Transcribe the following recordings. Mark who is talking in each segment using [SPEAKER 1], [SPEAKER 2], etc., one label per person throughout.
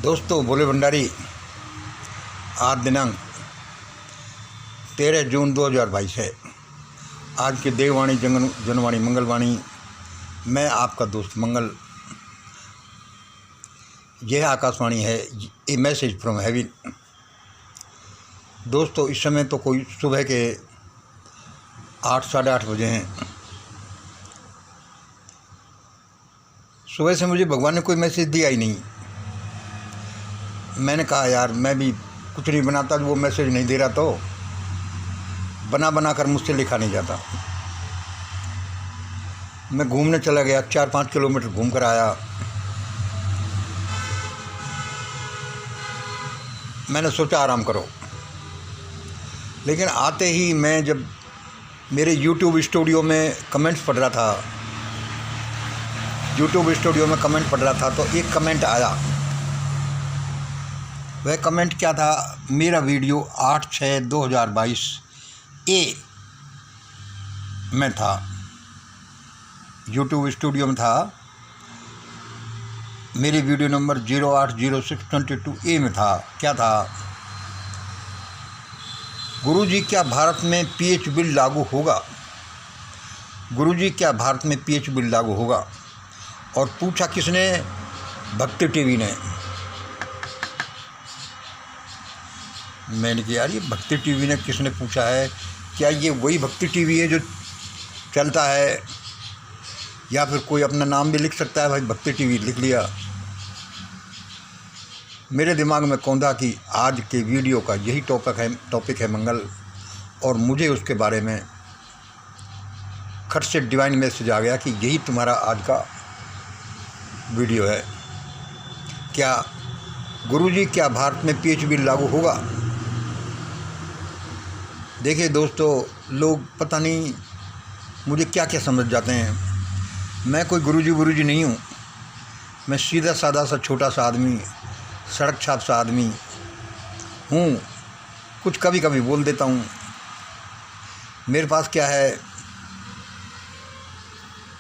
[SPEAKER 1] दोस्तों, भोले भंडारी। आज दिनांक 13 जून 2022 है। आज के देववाणी जनवाणी मंगलवाणी। मैं आपका दोस्त मंगल। यह आकाशवाणी है, ए मैसेज फ्रॉम हेवन। दोस्तों, इस समय तो कोई सुबह के 8 साढ़े 8 बजे हैं। सुबह से मुझे भगवान ने कोई मैसेज दिया ही नहीं। मैंने कहा यार, मैं भी कुछ नहीं बनाता, वो मैसेज नहीं दे रहा तो बना कर मुझसे लिखा नहीं जाता। मैं घूमने चला गया, 4-5 किलोमीटर घूम कर आया। मैंने सोचा आराम करो, लेकिन आते ही मैं जब मेरे YouTube स्टूडियो में कमेंट्स पढ़ रहा था, तो एक कमेंट आया। वह कमेंट क्या था? मेरा वीडियो 8/6/2022 ए में था, YouTube स्टूडियो में था। मेरी वीडियो नंबर 080622 ए में था। क्या था? गुरुजी, क्या भारत में पीएच बिल लागू होगा? गुरुजी, क्या भारत में पीएच बिल लागू होगा? और पूछा किसने? भक्ति टीवी ने। मैंने कहा यार, ये भक्ति टीवी ने किसने पूछा है? क्या ये वही भक्ति टीवी है जो चलता है, या फिर कोई अपना नाम भी लिख सकता है? भाई भक्ति टीवी लिख लिया। मेरे दिमाग में कौंधा कि आज के वीडियो का यही टॉपिक है मंगल, और मुझे उसके बारे में खट से डिवाइन मैसेज आ गया कि यही तुम्हारा आज का वीडियो है। क्या गुरुजी, क्या भारत में पीएच बिल लागू होगा? देखिए दोस्तों, लोग पता नहीं मुझे क्या क्या समझ जाते हैं। मैं कोई गुरुजी नहीं हूँ। मैं सीधा सादा सा छोटा सा आदमी, सड़क छाप सा आदमी हूँ। कुछ कभी कभी बोल देता हूँ। मेरे पास क्या है,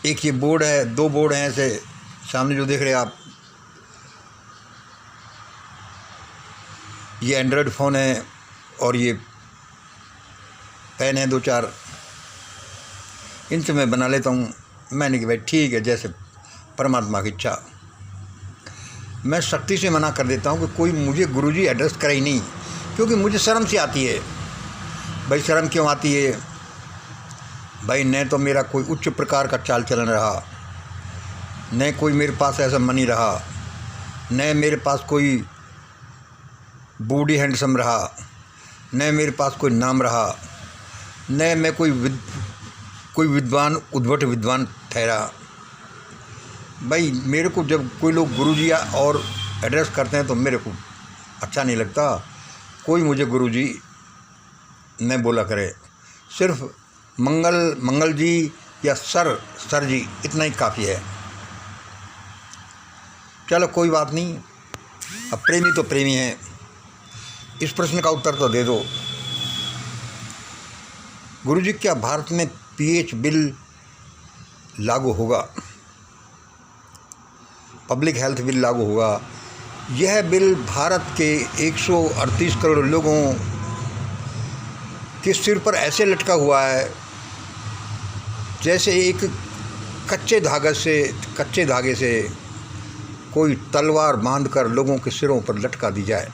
[SPEAKER 1] एक ये बोर्ड है, 2 बोर्ड हैं ऐसे सामने जो देख रहे हैं आप। ये एंड्रॉयड फ़ोन है और ये पेन है 2-4। इनसे मैं बना लेता हूँ। मैंने कि भाई ठीक है, जैसे परमात्मा की इच्छा। मैं सख्ती से मना कर देता हूँ कि कोई मुझे गुरुजी एड्रेस करे ही नहीं, क्योंकि मुझे शर्म सी आती है। भाई शर्म क्यों आती है? भाई न तो मेरा कोई उच्च प्रकार का चाल चलन रहा, न कोई मेरे पास ऐसा मनी रहा, न मेरे पास कोई बॉडी हैंडसम रहा, न मेरे पास कोई नाम रहा, न मैं कोई विद्वान उद्भट विद्वान ठहरा। भाई मेरे को जब कोई लोग गुरुजी और एड्रेस करते हैं तो मेरे को अच्छा नहीं लगता। कोई मुझे गुरुजी न बोला करे। सिर्फ मंगल जी या सर जी, इतना ही काफ़ी है। चलो कोई बात नहीं। अब प्रेमी तो प्रेमी हैं। इस प्रश्न का उत्तर तो दे दो। गुरुजी, क्या भारत में पीएच बिल लागू होगा? पब्लिक हेल्थ बिल लागू होगा? यह बिल भारत के 138 करोड़ लोगों के सिर पर ऐसे लटका हुआ है जैसे एक कच्चे धागे से कोई तलवार बांधकर लोगों के सिरों पर लटका दी जाए।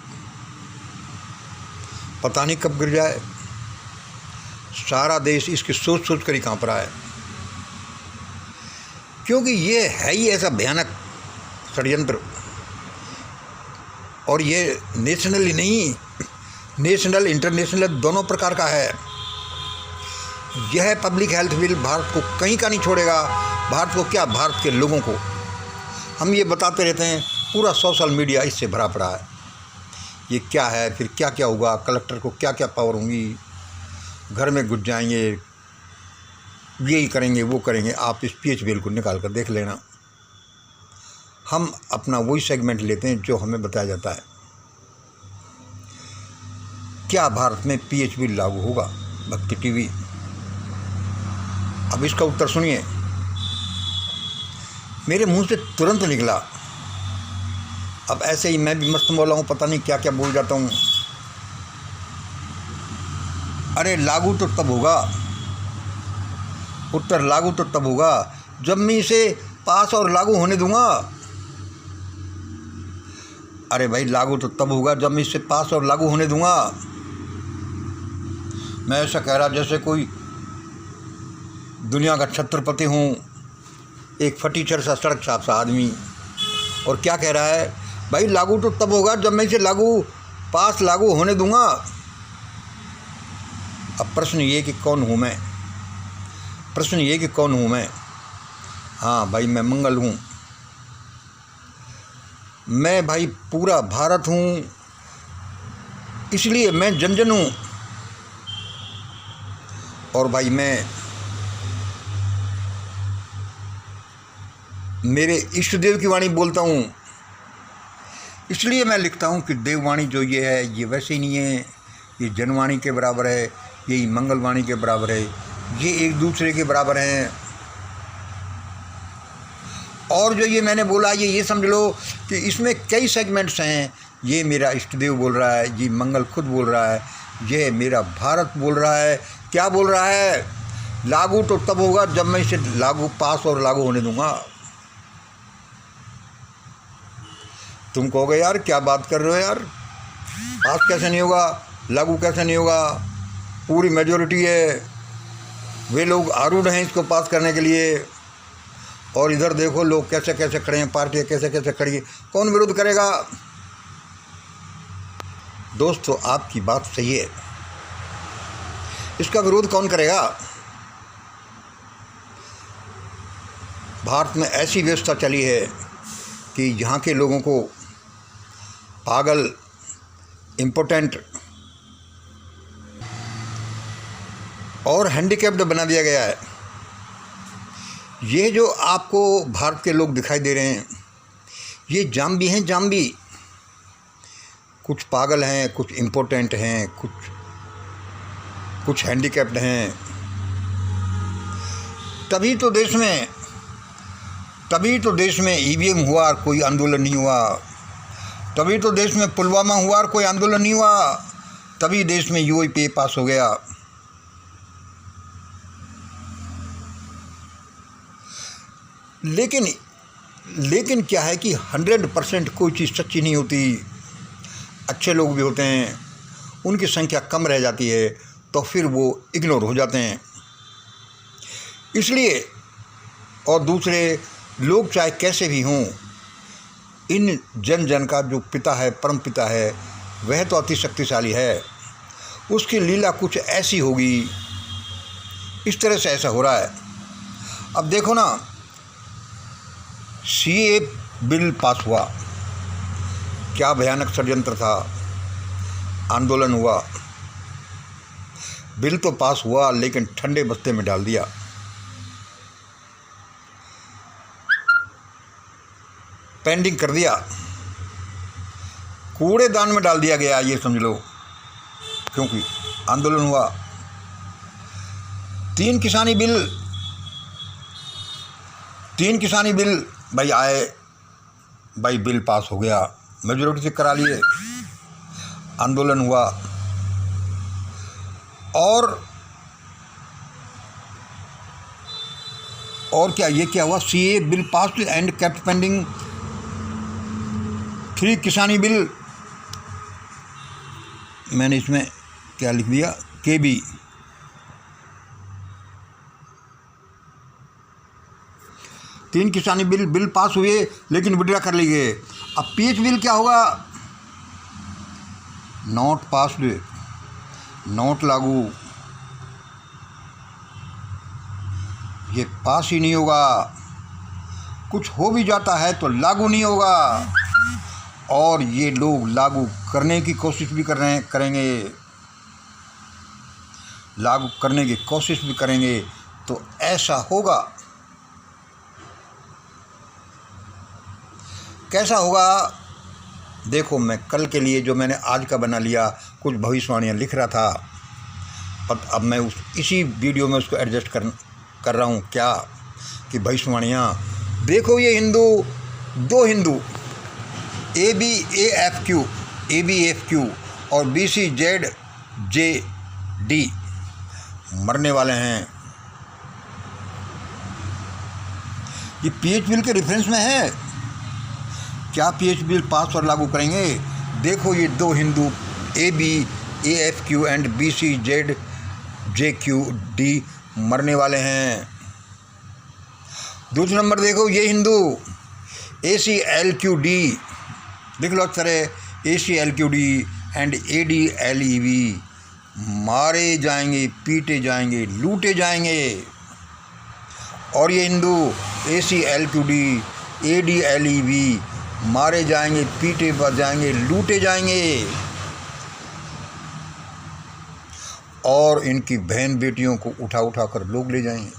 [SPEAKER 1] पता नहीं कब गिर जाए। सारा देश इसकी सोच कर ही कांप रहा है, क्योंकि ये है ही ऐसा भयानक षड्यंत्र। और ये नेशनल ही नहीं, नेशनल इंटरनेशनल दोनों प्रकार का है। यह पब्लिक हेल्थ बिल भारत को कहीं का नहीं छोड़ेगा। भारत को क्या, भारत के लोगों को। हम ये बताते रहते हैं, पूरा सोशल मीडिया इससे भरा पड़ा है। ये क्या है, फिर क्या क्या होगा, कलेक्टर को क्या क्या पावर होंगी, घर में घुस जाएंगे, यही करेंगे वो करेंगे। आप इस पीएच बिल को निकाल कर देख लेना। हम अपना वही सेगमेंट लेते हैं जो हमें बताया जाता है। क्या भारत में पीएच बिल लागू होगा? भक्ति टीवी। अब इसका उत्तर सुनिए। मेरे मुंह से तुरंत निकला अब ऐसे ही मैं भी मस्त मौला हूँ, पता नहीं क्या क्या बोल जाता हूँ। अरे लागू तो तब होगा, उत्तर लागू तो तब होगा जब मैं इसे पास और लागू होने दूंगा। अरे भाई लागू तो तब होगा जब मैं इसे पास और लागू होने दूंगा। मैं ऐसा कह रहा जैसे कोई दुनिया का छत्रपति हूँ, एक फटीचर सा सड़क छाप सा आदमी, और क्या कह रहा है भाई लागू तो तब होगा जब मैं इसे पास लागू होने दूंगा। अब प्रश्न ये कि कौन हूँ मैं, प्रश्न ये कि कौन हूँ मैं। हाँ भाई मैं मंगल हूँ, मैं भाई पूरा भारत हूँ, इसलिए मैं जन जन हूँ। और भाई मैं मेरे इष्ट देव की वाणी बोलता हूँ, इसलिए मैं लिखता हूँ कि देववाणी जो ये है ये वैसे ही नहीं है, ये जनवाणी के बराबर है, यही मंगलवाणी के बराबर है, ये एक दूसरे के बराबर हैं। और जो ये मैंने बोला ये समझ लो कि इसमें कई सेगमेंट्स हैं। ये मेरा इष्ट देव बोल रहा है, ये मंगल खुद बोल रहा है, ये मेरा भारत बोल रहा है। क्या बोल रहा है? लागू तो तब होगा जब मैं इसे पास और लागू होने दूंगा। तुम कहोगे यार क्या बात कर रहे हो यार, पास कैसे नहीं होगा, लागू कैसे नहीं होगा, पूरी मेजॉरिटी है, वे लोग आरूढ़ हैं इसको पास करने के लिए, और इधर देखो लोग कैसे कैसे खड़े हैं, पार्टियाँ कैसे कैसे खड़ी हैं, कौन विरोध करेगा? दोस्तों आपकी बात सही है, इसका विरोध कौन करेगा? भारत में ऐसी व्यवस्था चली है कि यहाँ के लोगों को पागल, इम्पोर्टेंट और हैंडीकैप्ड बना दिया गया है। ये जो आपको भारत के लोग दिखाई दे रहे हैं ये जाम्बी हैं, जाम्बी। कुछ पागल हैं, कुछ इम्पोर्टेंट हैं, कुछ हैंडीकैप्ड हैं। तभी तो देश में ईवीएम हुआ और कोई आंदोलन नहीं हुआ, तभी तो देश में पुलवामा हुआ और कोई आंदोलन नहीं हुआ, तभी देश में यूपीए पास हो गया। लेकिन क्या है कि 100% कोई चीज़ सच्ची नहीं होती। अच्छे लोग भी होते हैं, उनकी संख्या कम रह जाती है तो फिर वो इग्नोर हो जाते हैं। इसलिए और दूसरे लोग चाहे कैसे भी हों, इन जन जन का जो पिता है, परम पिता है, वह तो अति शक्तिशाली है। उसकी लीला कुछ ऐसी होगी, इस तरह से ऐसा हो रहा है। अब देखो ना, सीए बिल पास हुआ, क्या भयानक षड्यंत्र था, आंदोलन हुआ, बिल तो पास हुआ लेकिन ठंडे बस्ते में डाल दिया। पेंडिंग कर दिया, कूड़ेदान में डाल दिया गया, ये समझ लो, क्योंकि आंदोलन हुआ। 3 किसानी बिल भाई आए, भाई बिल पास हो गया, मेजॉरिटी से करा लिए, आंदोलन हुआ, और क्या हुआ, CA bill pass and kept pending 3 किसानी बिल। मैंने इसमें क्या लिख दिया, केबी। 3 किसानी बिल पास हुए लेकिन विड्रा कर लिए गए। अब पीएच बिल क्या होगा, नॉट पास्ड, नॉट लागू, ये पास ही नहीं होगा। कुछ हो भी जाता है तो लागू नहीं होगा, और ये लोग लागू करने की कोशिश भी करेंगे, लागू करने की कोशिश भी करेंगे तो ऐसा होगा। कैसा होगा? देखो, मैं कल के लिए जो मैंने आज का बना लिया, कुछ भविष्यवाणियाँ लिख रहा था, अब मैं इसी वीडियो में उसको एडजस्ट कर रहा हूँ। क्या कि भविष्यवाणियाँ देखो, ये दो हिंदू ABAFQ और BCZJD मरने वाले हैं। ये पीएच बिल के रेफरेंस में है। क्या पीएच बिल पास और लागू करेंगे? देखो ये दो हिंदू ABAFQ एंड BCZJD मरने वाले हैं। दूसरा नंबर देखो, ये हिंदू ACLQD, देख लो अक्सर है, ACLQD एंड ADLEV मारे जाएंगे, पीटे जाएंगे, लूटे जाएंगे। और ये हिंदू ACLQD ADLEV मारे जाएंगे, पीटे जाएंगे, लूटे जाएंगे। और इनकी बहन बेटियों को उठा उठा कर लोग ले जाएंगे।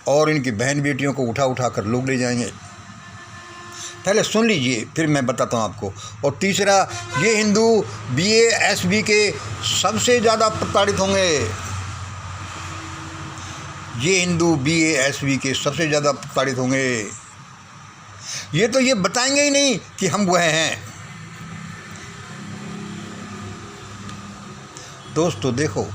[SPEAKER 1] और इनकी बहन बेटियों को उठा उठा कर लोग ले जाएंगे। पहले सुन लीजिए, फिर मैं बताता हूँ आपको। और तीसरा, ये हिंदू BASB के सबसे ज़्यादा प्रताड़ित होंगे। ये हिंदू BASB के सबसे ज़्यादा प्रताड़ित होंगे। ये तो ये बताएंगे ही नहीं कि हम वह हैं। दोस्तों देखो,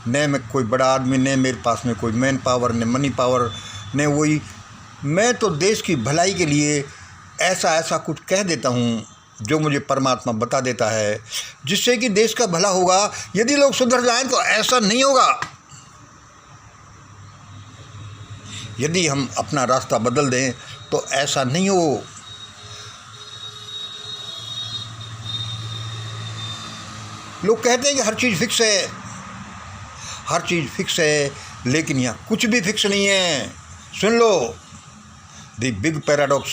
[SPEAKER 1] न मैं कोई बड़ा आदमी, न मेरे पास में कोई मैन पावर, न मनी पावर, न वही, मैं तो देश की भलाई के लिए ऐसा कुछ कह देता हूँ जो मुझे परमात्मा बता देता है, जिससे कि देश का भला होगा। यदि लोग सुधर जाएं तो ऐसा नहीं होगा। यदि हम अपना रास्ता बदल दें तो ऐसा नहीं हो। लोग कहते हैं कि हर चीज़ फिक्स है, हर चीज़ फिक्स है, लेकिन यहाँ कुछ भी फिक्स नहीं है। सुन लो, the big paradox,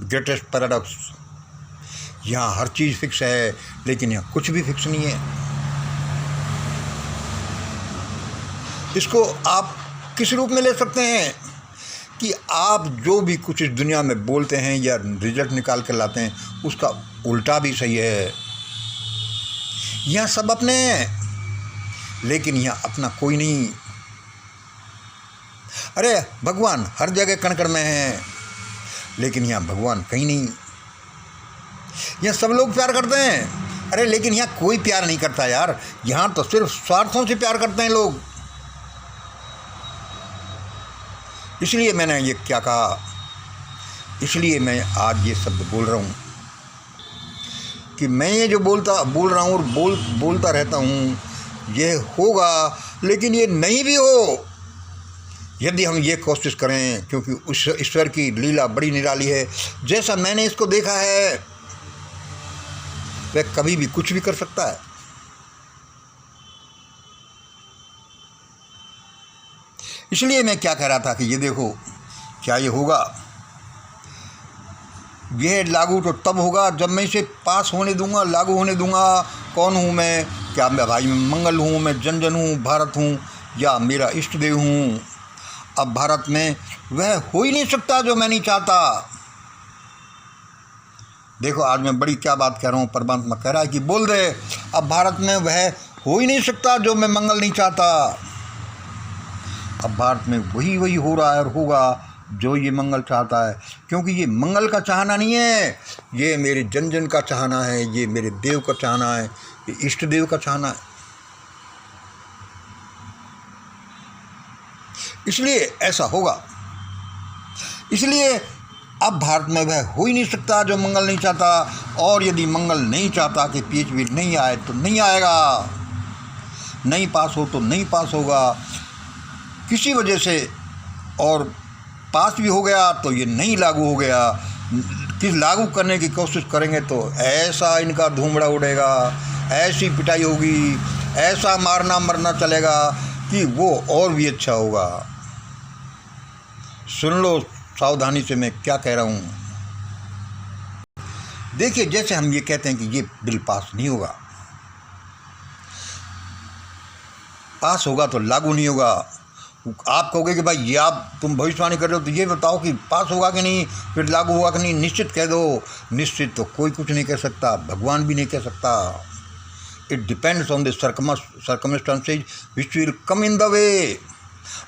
[SPEAKER 1] greatest paradox, यहाँ हर चीज़ फिक्स है, लेकिन यहाँ कुछ भी फिक्स नहीं है। इसको आप किस रूप में ले सकते हैं कि आप जो भी कुछ इस दुनिया में बोलते हैं या रिजल्ट निकाल कर लाते हैं, उसका उल्टा भी सही है। यहाँ सब अपने हैं, लेकिन यहाँ अपना कोई नहीं। अरे भगवान हर जगह कण कण में है, लेकिन यहाँ भगवान कहीं नहीं। यहाँ सब लोग प्यार करते हैं, अरे लेकिन यहाँ कोई प्यार नहीं करता यार। यहाँ तो सिर्फ स्वार्थों से प्यार करते हैं लोग। इसलिए मैंने ये क्या कहा, इसलिए मैं आज ये शब्द बोल रहा हूँ कि मैं ये जो बोल रहा हूँ और बोलता रहता हूँ, ये होगा, लेकिन ये नहीं भी हो यदि हम ये कोशिश करें, क्योंकि उस ईश्वर की लीला बड़ी निराली है। जैसा मैंने इसको देखा है, वह कभी भी कुछ भी कर सकता है। इसलिए मैं क्या कह रहा था कि ये देखो, क्या ये होगा? यह लागू तो तब होगा जब मैं इसे पास होने दूंगा, लागू होने दूंगा। कौन हूँ मैं? क्या मैं भाई मैं मंगल हूँ, मैं जन जन हूँ, भारत हूँ, या मेरा इष्ट देव हूँ? अब भारत में वह हो ही नहीं सकता जो मैं नहीं चाहता। देखो आज मैं बड़ी क्या बात कह रहा हूँ, परमात्मा कह रहा है कि बोल दे। अब भारत में वह हो ही नहीं सकता जो मैं मंगल नहीं चाहता। अब भारत में वही हो रहा है और होगा जो ये मंगल चाहता है, क्योंकि ये मंगल का चाहना नहीं है, ये मेरे जन जन का चाहना है, ये मेरे देव का चाहना है, ये इष्ट देव का चाहना है। इसलिए ऐसा होगा। इसलिए अब भारत में वह हो ही नहीं सकता जो मंगल नहीं चाहता। और यदि मंगल नहीं चाहता कि पीएचबी नहीं आए तो नहीं आएगा, नहीं पास हो तो नहीं पास होगा किसी वजह से, और पास भी हो गया तो ये नहीं लागू हो गया। कि लागू करने की कोशिश करेंगे तो ऐसा इनका धूमड़ा उड़ेगा, ऐसी पिटाई होगी, ऐसा मारना मरना चलेगा कि वो और भी अच्छा होगा। सुन लो सावधानी से मैं क्या कह रहा हूँ। देखिए, जैसे हम ये कहते हैं कि ये बिल पास नहीं होगा, पास होगा तो लागू नहीं होगा। आप कहोगे कि भाई ये तुम भविष्यवाणी कर रहे हो, तो ये बताओ कि पास होगा कि नहीं, फिर लागू होगा कि नहीं। निश्चित कह दो। निश्चित तो कोई कुछ नहीं कह सकता, भगवान भी नहीं कह सकता। It depends on the circumstances which will come in the way.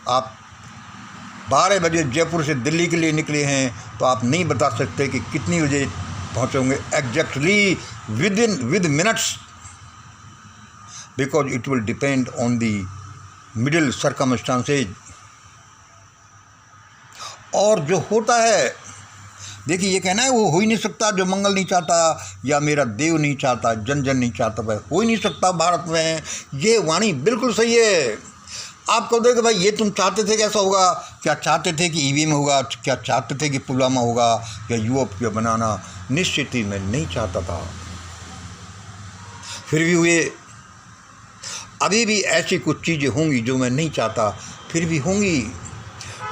[SPEAKER 1] आप 12 बजे जयपुर से दिल्ली के लिए निकले हैं तो आप नहीं बता सकते कि कितनी बजे पहुंचोगे exactly with minutes, because it will depend on the middle circumstances. और जो होता है, देखिए ये कहना है वो हो ही नहीं सकता जो मंगल नहीं चाहता या मेरा देव नहीं चाहता, जन जन नहीं चाहता, वह हो ही नहीं सकता भारत में। ये वाणी बिल्कुल सही है। आप कहो कि भाई ये तुम चाहते थे कैसा होगा, क्या चाहते थे कि ईवीएम होगा, क्या चाहते थे कि पुलवामा होगा या यूएपी बनाना? निश्चित ही मैं नहीं चाहता था, फिर भी हुए। अभी भी ऐसी कुछ चीज़ें होंगी जो मैं नहीं चाहता, फिर भी होंगी।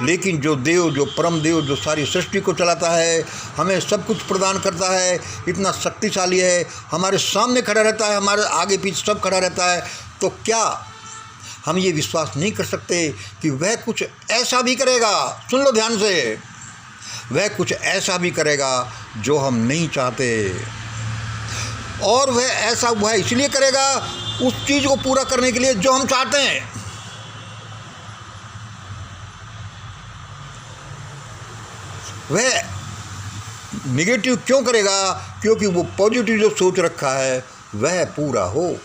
[SPEAKER 1] लेकिन जो देव, जो परम देव, जो सारी सृष्टि को चलाता है, हमें सब कुछ प्रदान करता है, इतना शक्तिशाली है, हमारे सामने खड़ा रहता है, हमारे आगे पीछे सब खड़ा रहता है, तो क्या हम ये विश्वास नहीं कर सकते कि वह कुछ ऐसा भी करेगा? सुन लो ध्यान से, वह कुछ ऐसा भी करेगा जो हम नहीं चाहते, और वह ऐसा वह इसलिए करेगा उस चीज़ को पूरा करने के लिए जो हम चाहते हैं। वह निगेटिव क्यों करेगा? क्योंकि वो पॉजिटिव जो सोच रखा है वह पूरा हो।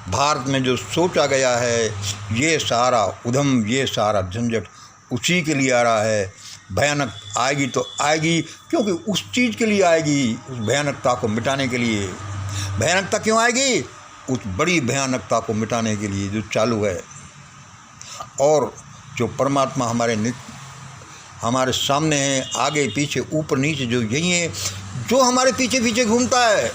[SPEAKER 1] भारत में जो सोचा गया है, ये सारा उधम, ये सारा झंझट उसी के लिए आ रहा है। भयानक आएगी तो आएगी, क्योंकि उस चीज़ के लिए आएगी, उस भयानकता को मिटाने के लिए। भयानकता क्यों आएगी? उस बड़ी भयानकता को मिटाने के लिए जो चालू है। और जो परमात्मा हमारे सामने है, आगे पीछे ऊपर नीचे, जो यही है, जो हमारे पीछे पीछे घूमता है,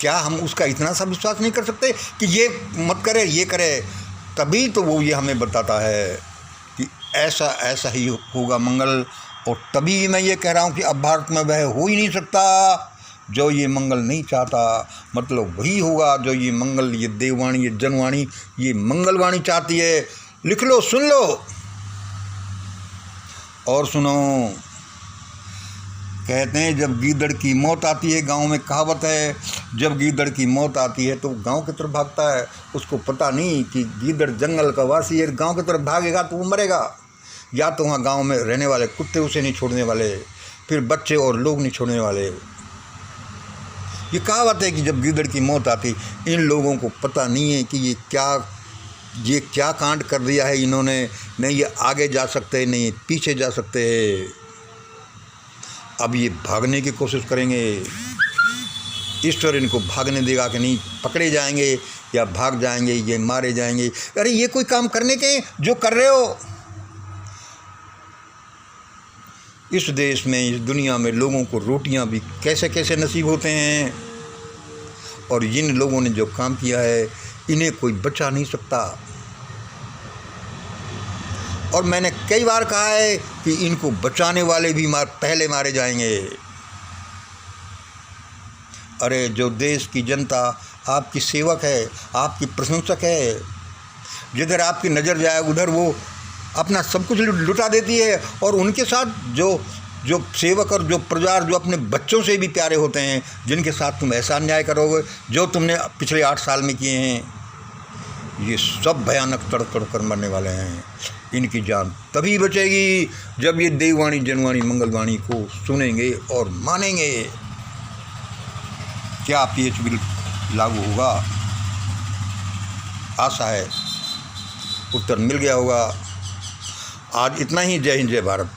[SPEAKER 1] क्या हम उसका इतना सा विश्वास नहीं कर सकते कि ये मत करे, ये करे? तभी तो वो ये हमें बताता है कि ऐसा ऐसा ही होगा मंगल। और तभी मैं ये कह रहा हूँ कि अब भारत में वह हो ही नहीं सकता जो ये मंगल नहीं चाहता। मतलब वही होगा जो ये मंगल, ये देववाणी, ये जनवाणी, ये मंगलवाणी चाहती है। लिख लो, सुन लो और सुनो। कहते हैं जब गीदड़ की मौत आती है, गांव में कहावत है, जब गीदड़ की मौत आती है तो गांव की तरफ भागता है। उसको पता नहीं कि गीदड़ जंगल का वासी है, गांव की तरफ भागेगा तो वो मरेगा, या तो वहाँ गांव में रहने वाले कुत्ते उसे नहीं छोड़ने वाले, फिर बच्चे और लोग नहीं छोड़ने वाले। ये कहावत है कि जब गीदड़ की मौत आती, इन लोगों को पता नहीं है कि ये क्या कांड कर दिया है इन्होंने। नहीं ये आगे जा सकते, नहीं ये पीछे जा सकते हैं। अब ये भागने की कोशिश करेंगे, ईश्वर इनको भागने देगा कि नहीं, पकड़े जाएंगे या भाग जाएंगे, ये मारे जाएंगे। अरे ये कोई काम करने के जो कर रहे हो। इस देश में, इस दुनिया में लोगों को रोटियां भी कैसे कैसे नसीब होते हैं, और जिन लोगों ने जो काम किया है इन्हें कोई बचा नहीं सकता। और मैंने कई बार कहा है कि इनको बचाने वाले भी पहले मारे जाएंगे। अरे जो देश की जनता आपकी सेवक है, आपकी प्रशंसक है, जिधर आपकी नज़र जाए उधर वो अपना सब कुछ लुटा देती है। और उनके साथ जो सेवक और जो प्रजा, जो अपने बच्चों से भी प्यारे होते हैं, जिनके साथ तुम ऐसा अन्याय करोगे जो तुमने पिछले 8 साल में किए हैं, ये सब भयानक तड़तड़ कर मरने वाले हैं। इनकी जान तभी बचेगी जब ये देववाणी, जनवाणी, मंगलवाणी को सुनेंगे और मानेंगे। क्या PH बिल लागू होगा? आशा है उत्तर मिल गया होगा। आज इतना ही। जय हिंद, जय भारत।